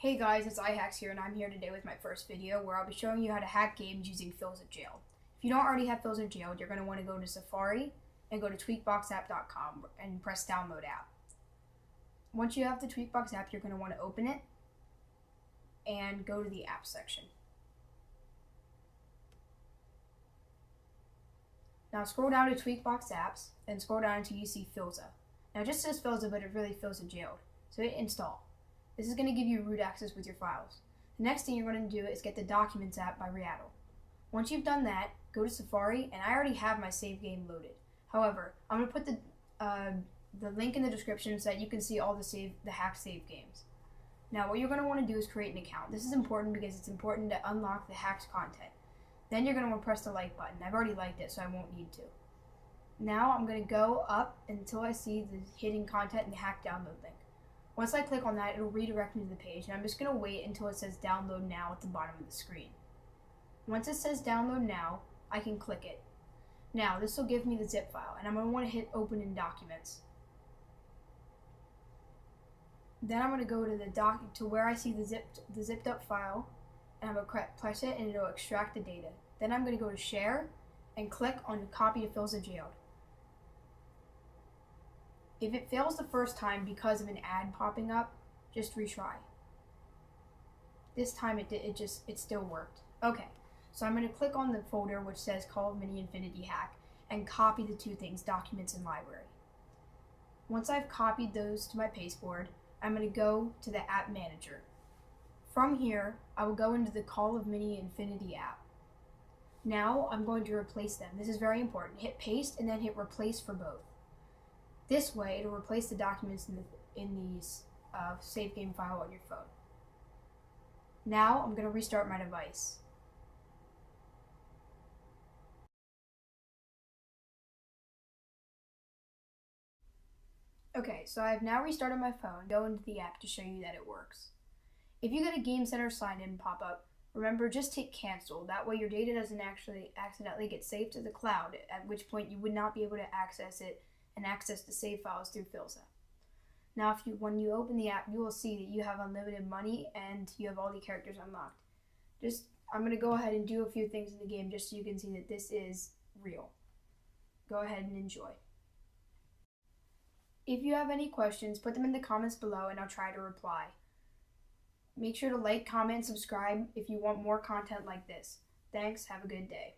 Hey guys, it's iHacks here, and I'm here today with my first video where I'll be showing you how to hack games using FilzaEscaped. If you don't already have FilzaEscaped, you're going to want to go to Safari and go to tweakboxapp.com and press download app. Once you have the Tweakbox app, you're going to want to open it and go to the app section. Now scroll down to Tweakbox apps and scroll down until you see Filza. Now it just says Filza, but it really FilzaEscaped. So hit install. This is going to give you root access with your files. The next thing you're going to do is get the Documents app by Readdle. Once you've done that, go to Safari, and I already have my save game loaded. However, I'm going to put the link in the description so that you can see all the hacked save games. Now what you're going to want to do is create an account. This is important because it's important to unlock the hacked content. Then you're going to want to press the like button. I've already liked it, so I won't need to. Now I'm going to go up until I see the hidden content and the hacked download link. Once I click on that, it'll redirect me to the page, and I'm just going to wait until it says download now at the bottom of the screen. Once it says download now, I can click it. Now this will give me the zip file, and I'm going to want to hit open in documents. Then I'm going to go to where I see the zipped up file, and I'm going to press it, and it'll extract the data. Then I'm going to go to share and click on copy to FilzaEscaped. If it fails the first time because of an ad popping up, just retry. This time it still worked. Okay, so I'm going to click on the folder which says Call of Mini Infinity Hack and copy the two things, Documents and Library. Once I've copied those to my pasteboard, I'm going to go to the App Manager. From here, I will go into the Call of Mini Infinity app. Now I'm going to replace them. This is very important. Hit paste and then hit replace for both. This way, it'll replace the documents in the save game file on your phone. Now, I'm going to restart my device. Okay, so I've now restarted my phone. Go into the app to show you that it works. If you get a Game Center sign-in pop-up, remember, just hit cancel. That way your data doesn't actually accidentally get saved to the cloud, at which point you would not be able to access it and access the save files through Filza. Now when you open the app, you will see that you have unlimited money and you have all the characters unlocked. I'm going to go ahead and do a few things in the game just so you can see that this is real. Go ahead and enjoy. If you have any questions, put them in the comments below and I'll try to reply. Make sure to like, comment, and subscribe if you want more content like this. Thanks, have a good day.